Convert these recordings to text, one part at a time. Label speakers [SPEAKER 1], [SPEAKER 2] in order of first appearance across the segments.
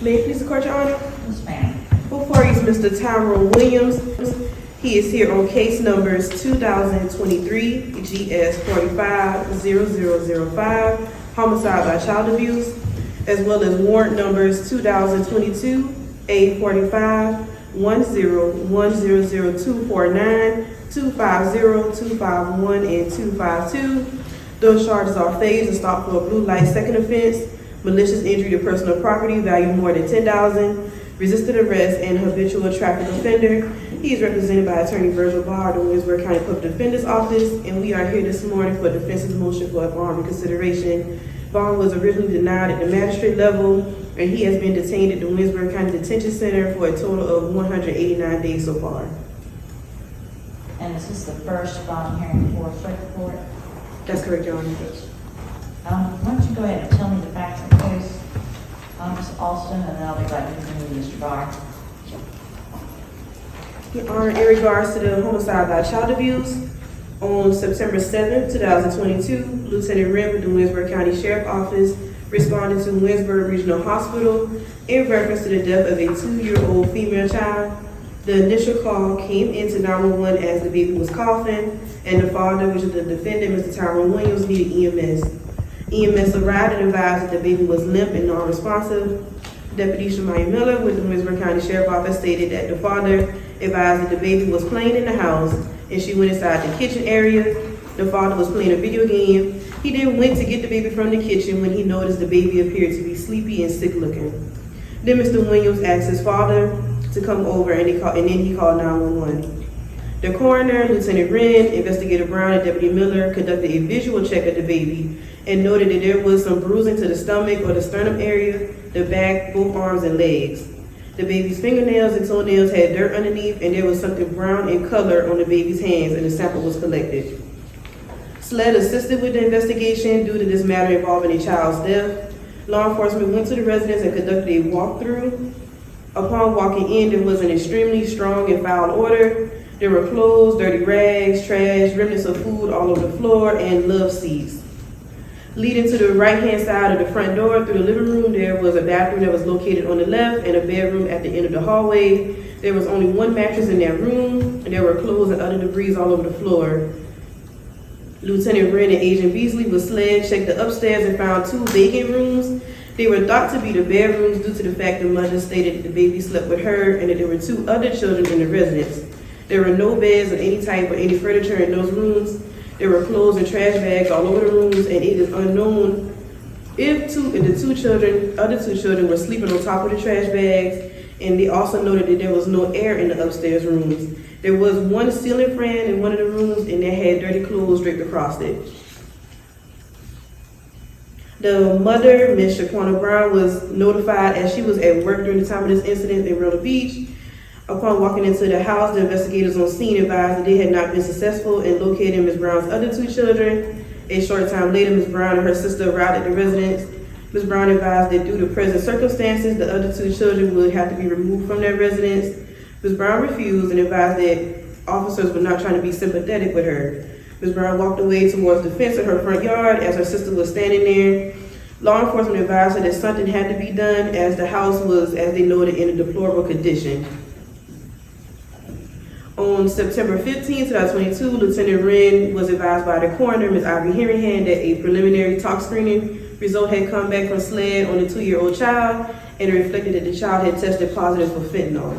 [SPEAKER 1] May it please the court, Your Honor?
[SPEAKER 2] Yes, ma'am.
[SPEAKER 1] Before you is Mr. Tyrone Williams. He is here on case numbers 2023 GS 450005, homicide by child abuse, as well as warrant numbers 2022 A45 10100249, 250, 251, and 252. Those charges are phased and stop for a blue light second offense, malicious injury to personal property valued more than $10,000, resisted arrest, and habitual traffic offender. He is represented by Attorney Virgil Barr, the Williamsburg County Public Defender's Office, and we are here this morning for defense's motion for a bond reconsideration. Bond was originally denied at the magistrate level, and he has been detained at the Williamsburg County Detention Center for a total of 189 days so far.
[SPEAKER 2] And is this the first bond hearing before circuit court?
[SPEAKER 1] That's correct, Your Honor.
[SPEAKER 2] Why don't you go ahead and tell me the facts of the case, Ms. Alston, and then I'll be glad to continue with Mr. Barr.
[SPEAKER 1] Your Honor, in regards to the homicide by child abuse, on September 7th, 2022, Lieutenant Wren with the Williamsburg County Sheriff Office responded to Williamsburg Regional Hospital in reference to the death of a 2-year-old female child. The initial call came into 911 as the baby was coughing, and the father, which is the defendant, Mr. Tyrone Williams, needed EMS. EMS arrived and advised that the baby was limp and non-responsive. Deputy Shamaya Miller with the Williamsburg County Sheriff Office stated that the father advised that the baby was playing in the house, and she went inside the kitchen area. The father was playing a video game. He then went to get the baby from the kitchen when he noticed the baby appeared to be sleepy and sick looking. Then Mr. Williams asked his father to come over, and then he called 911. The coroner, Lieutenant Wren, Investigator Brown, and Deputy Miller conducted a visual check of the baby and noted that there was some bruising to the stomach or the sternum area, the back, both arms, and legs. The baby's fingernails and toenails had dirt underneath, and there was something brown in color on the baby's hands, and the sample was collected. SLED assisted with the investigation due to this matter involving a child's death. Law enforcement went to the residence and conducted a walkthrough. Upon walking in, there was an extremely strong and foul odor. There were clothes, dirty rags, trash, remnants of food all over the floor, and love seats. Leading to the right-hand side of the front door through the living room, there was a bathroom that was located on the left and a bedroom at the end of the hallway. There was only one mattress in that room, and there were clothes and other debris all over the floor. Lieutenant Wren and Agent Beasley with SLED checked the upstairs and found 2 vacant rooms. They were thought to be the bedrooms due to the fact the mother stated that the baby slept with her and that there were 2 other children in the residence. There were no beds of any type or any furniture in those rooms. There were clothes and trash bags all over the rooms, and it is unknown if the other two children were sleeping on top of the trash bags, and they also noted that there was no air in the upstairs rooms. There was one ceiling fan in one of the rooms, and that had dirty clothes draped across it. The mother, Ms. Shaquana Brown, was notified as she was at work during the time of this incident in Myrtle Beach. Upon walking into the house, the investigators on scene advised that they had not been successful in locating Ms. Brown's other 2 children. A short time later, Ms. Brown and her sister arrived at the residence. Ms. Brown advised that due to present circumstances, the other 2 children would have to be removed from their residence. Ms. Brown refused and advised that officers were not trying to be sympathetic with her. Ms. Brown walked away towards the fence in her front yard as her sister was standing there. Law enforcement advised her that something had to be done as the house was, as they noted, in a deplorable condition. On September 15, 2022, Lieutenant Wren was advised by the coroner, Ms. Ivy Herringhand, that a preliminary tox screening result had come back from SLED on the 2-year-old child, and it reflected that the child had tested positive for fentanyl.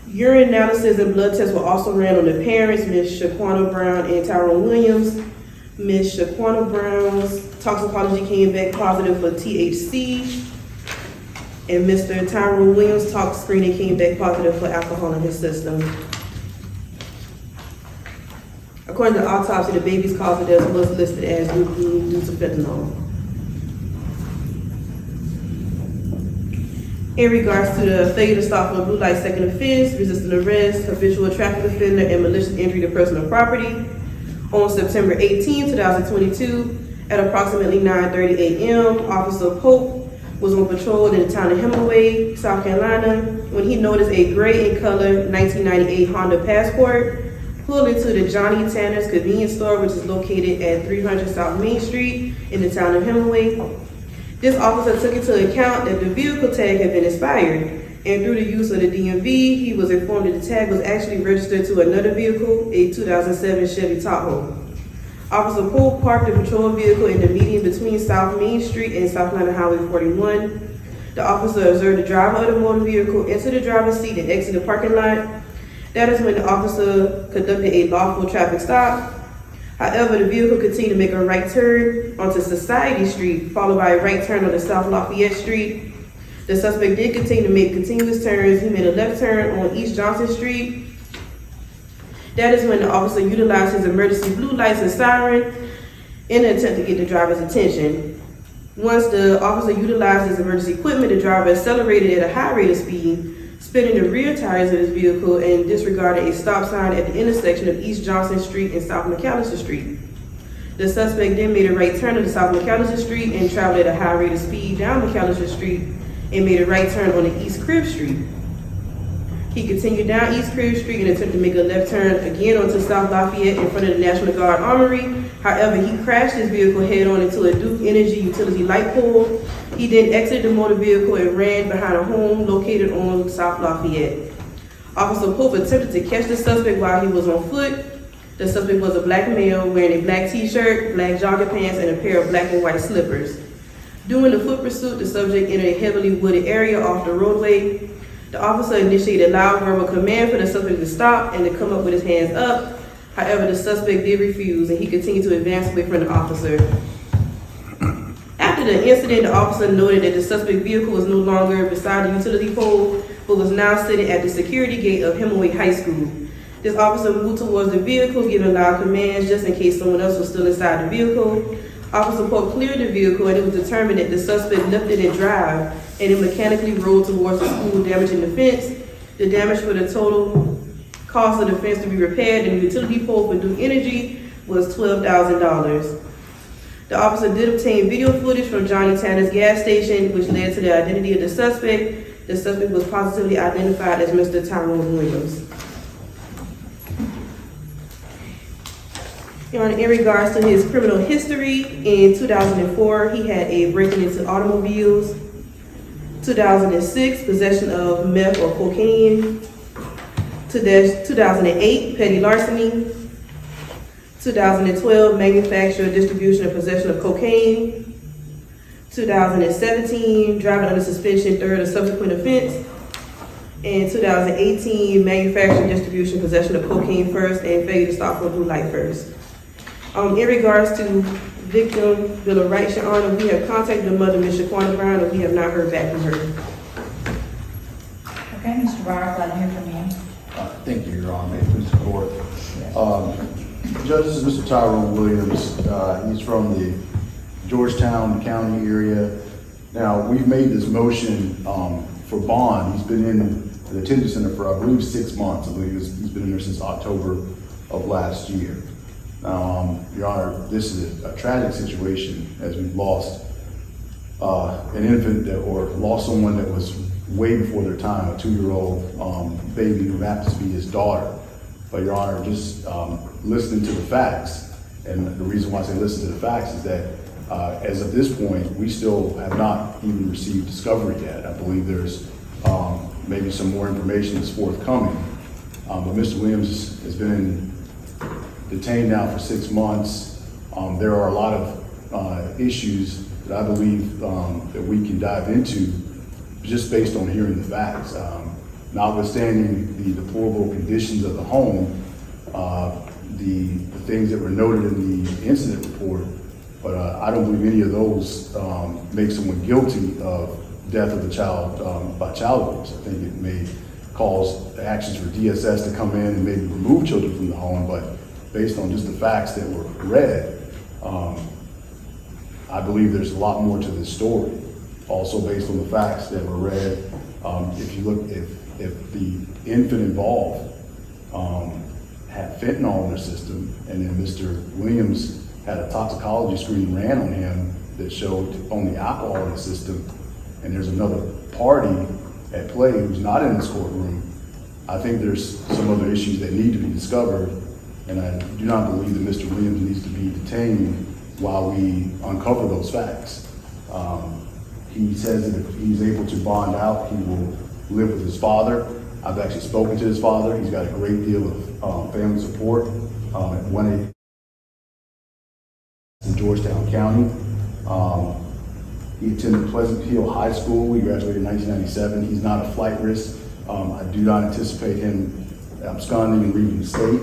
[SPEAKER 1] Urine analysis and blood tests were also ran on the parents, Ms. Shaquana Brown and Tyrone Williams. Ms. Shaquana Brown's toxicology came back positive for THC, and Mr. Tyrone Williams' tox screening came back positive for alcohol in his system. According to the autopsy, the baby's cause of death was listed as due to fentanyl. In regards to the failure to stop for a blue light second offense, resisting arrest, habitual traffic offender, and malicious injury to personal property, on September 18, 2022, at approximately 9:30 a.m., Officer Pope was on patrol in the town of Hemingway, South Carolina, when he noticed a gray in color 1998 Honda Passport pull into the Johnny Tanner's convenience store, which is located at 300 South Main Street in the town of Hemingway. This officer took into account that the vehicle tag had been expired, and through the use of the DMV, he was informed that the tag was actually registered to another vehicle, a 2007 Chevy Tahoe. Officer Poole parked the patrol vehicle in the median between South Main Street and South London Highway 41. The officer observed the driver of the motor vehicle enter the driver's seat and exit the parking lot. That is when the officer conducted a lawful traffic stop. However, the vehicle continued to make a right turn onto Society Street, followed by a right turn on South Lafayette Street. The suspect did continue to make continuous turns. He made a left turn on East Johnson Street. That is when the officer utilized his emergency blue lights and siren in an attempt to get the driver's attention. Once the officer utilized his emergency equipment, the driver accelerated at a high rate of speed, spinning the rear tires of his vehicle and disregarded a stop sign at the intersection of East Johnson Street and South McAllister Street. The suspect then made a right turn onto South McAllister Street and traveled at a high rate of speed down McAllister Street and made a right turn on the East Crib Street. He continued down East Crib Street and attempted to make a left turn again onto South Lafayette in front of the National Guard Armory. However, he crashed his vehicle head-on into a Duke Energy utility light pole. He then exited the motor vehicle and ran behind a home located on South Lafayette. Officer Pope attempted to catch the suspect while he was on foot. The suspect was a black male wearing a black t-shirt, black jogging pants, and a pair of black and white slippers. During the foot pursuit, the subject entered a heavily wooded area off the roadway. The officer initiated a loud verbal command for the suspect to stop and to come up with his hands up. However, the suspect did refuse and he continued to advance away from the officer. After the incident, the officer noted that the suspect vehicle was no longer beside the utility pole, but was now sitting at the security gate of Hemingway High School. This officer moved towards the vehicle, giving loud commands just in case someone else was still inside the vehicle. Officer Pope cleared the vehicle and it was determined that the suspect left it in drive and it mechanically rolled towards the school, damaging the fence. The damage for the total cost of the fence to be repaired and the utility pole for Duke Energy was $12,000. The officer did obtain video footage from Johnny Tanner's gas station, which led to the identity of the suspect. The suspect was positively identified as Mr. Tyrone Williams. In regards to his criminal history, in 2004, he had a breaking into automobiles. 2006, possession of meth or cocaine. 2008, petty larceny. 2012, manufacture, distribution, and possession of cocaine. 2017, driving under suspension, third or subsequent offense. And 2018, manufacture, distribution, possession of cocaine first, and failure to stop for a blue light first. In regards to victim Bill of Rights, Your Honor, we have contacted the mother, Ms. Shaquana Brown, and we have not heard back from her.
[SPEAKER 2] Okay, Mr. Barr, glad to hear from you.
[SPEAKER 3] Thank you, Your Honor. Mr. Court. Judge, this is Mr. Tyrone Williams. He's from the Georgetown County area. Now, we've made this motion for bond. He's been in the detention center for, I believe, 6 months. I believe he's been in there since October of last year. Now, Your Honor, this is a tragic situation as we've lost an infant or lost someone that was way before their time, a 2-year-old baby who happens to be his daughter. But Your Honor, just listening to the facts, and the reason why I say listen to the facts is that as of this point, we still have not even received discovery yet. I believe there's maybe some more information that's forthcoming. But Mr. Williams has been detained now for 6 months. There are a lot of issues that I believe that we can dive into just based on hearing the facts. Notwithstanding the deplorable conditions of the home, the things that were noted in the incident report, but I don't believe any of those make someone guilty of death of the child by child abuse. I think it may cause actions for DSS to come in and maybe remove children from the home, but based on just the facts that were read, I believe there's a lot more to this story. Also based on the facts that were read, if you look, if the infant involved had fentanyl in their system, and then Mr. Williams had a toxicology screen ran on him that showed only alcohol in the system, and there's another party at play who's not in this courtroom, I think there's some other issues that need to be discovered, and I do not believe that Mr. Williams needs to be detained while we uncover those facts. He says that if he's able to bond out, he will live with his father. I've actually spoken to his father. He's got a great deal of family support at 180 in Georgetown County. He attended Pleasant Hill High School. He graduated in 1997. He's not a flight risk. I do not anticipate him absconding and leaving the state.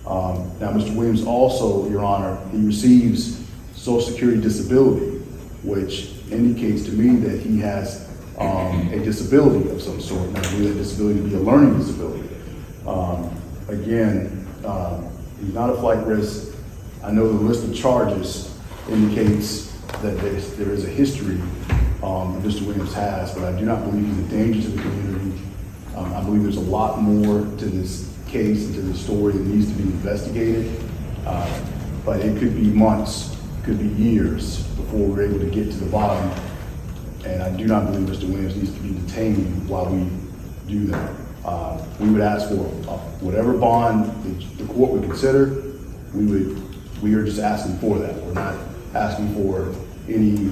[SPEAKER 3] Now, Mr. Williams also, Your Honor, he receives Social Security disability, which indicates to me that he has a disability of some sort. And I believe that disability to be a learning disability. Again, he's not a flight risk. I know the list of charges indicates that there is a history that Mr. Williams has, but I do not believe he's a danger to the community. I believe there's a lot more to this case and to the story that needs to be investigated. But it could be months, could be years before we're able to get to the bottom. And I do not believe Mr. Williams needs to be detained while we do that. We would ask for whatever bond the court would consider. We are just asking for that. We're not asking for any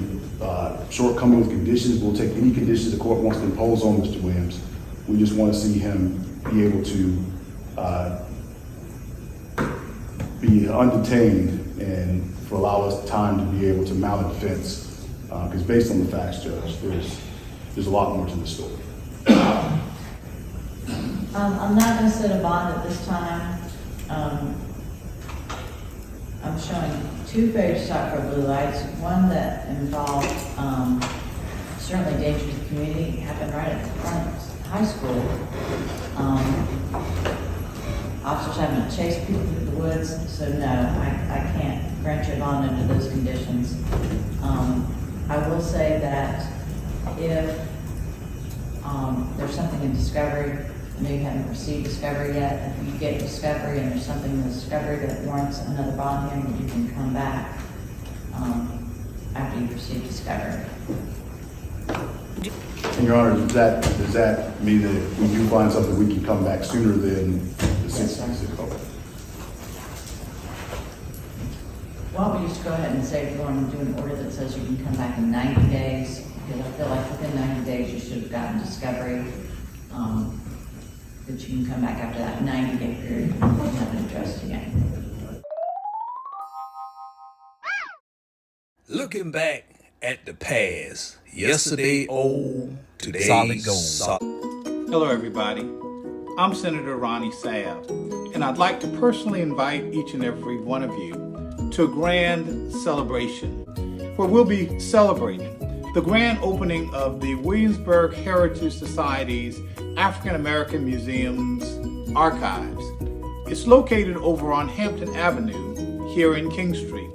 [SPEAKER 3] shortcoming with conditions. We'll take any conditions the court wants to impose on Mr. Williams. We just want to see him be able to be undetained and for allow us time to be able to mount a defense. Because based on the facts, Judge, there's a lot more to the story.
[SPEAKER 2] I'm not going to set a bond at this time. I'm showing two failures to stop for blue lights. One that involved certainly danger to the community, happened right at the front of high school. Officers having to chase people through the woods, so no, I can't grant you a bond under those conditions. I will say that if there's something in discovery, I know you haven't received discovery yet, if you get discovery and there's something in the discovery that warrants another bond hearing, you can come back after you've received discovery.
[SPEAKER 3] And Your Honor, does that mean that if we do find something, we can come back sooner than the 66?
[SPEAKER 2] Why don't we just go ahead and say if you want to do an order that says you can come back in 90 days, because I feel like within 90 days you should have gotten discovery, that you can come back after that 90-day period and have it addressed again.
[SPEAKER 4] Looking back at the past, yesterday old, today
[SPEAKER 5] Solid gold.
[SPEAKER 6] Hello, everybody. I'm Senator Ronnie Sabb, and I'd like to personally invite each and every one of you to a grand celebration where we'll be celebrating the grand opening of the Williamsburg Heritage Society's African American Museum's archives. It's located over on Hampton Avenue here in King Street.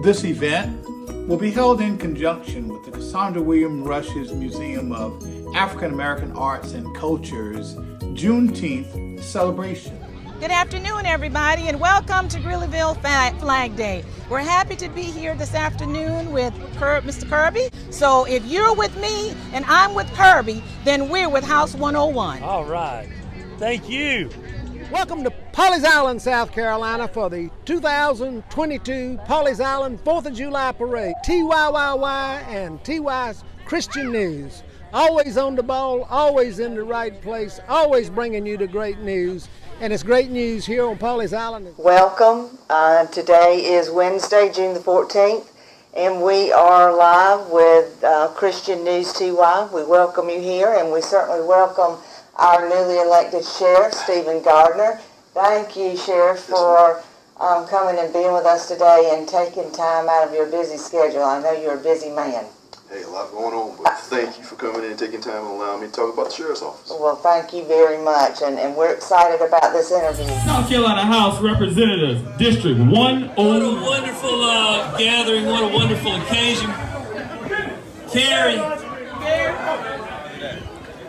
[SPEAKER 6] This event will be held in conjunction with the Cassandra William Rush's Museum of African American Arts and Culture's Juneteenth celebration.
[SPEAKER 7] Good afternoon, everybody, and welcome to Greeleyville Flag Day. We're happy to be here this afternoon with Mr. Kirby. So if you're with me and I'm with Kirby, then we're with House 101.
[SPEAKER 5] All right. Thank you.
[SPEAKER 8] Welcome to Pawleys Island, South Carolina for the 2022 Pawleys Island 4th of July Parade. TYYY and TY's Christian News. Always on the ball, always in the right place, always bringing you the great news. And it's great news here on Pawleys Island.
[SPEAKER 9] Welcome. Today is Wednesday, June the 14th, and we are live with Christian News TY. We welcome you here, and we certainly welcome our newly elected Sheriff, Stephen Gardner. Thank you, Sheriff, for coming and being with us today and taking time out of your busy schedule. I know you're a busy man.
[SPEAKER 10] Hey, a lot going on, but thank you for coming in and taking time and allowing me to talk about the Sheriff's Office.
[SPEAKER 9] Well, thank you very much, and we're excited about this interview.
[SPEAKER 11] South Carolina House Representatives, District 101.
[SPEAKER 4] What a wonderful gathering, what a wonderful occasion. Carrie.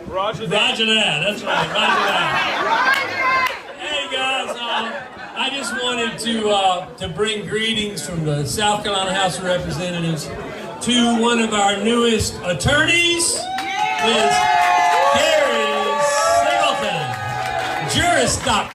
[SPEAKER 4] Roger that, that's right, roger that. Hey guys, I just wanted to bring greetings from the South Carolina House of Representatives to one of our newest attorneys, Ms. Carrie Singleton, Juris Doctor.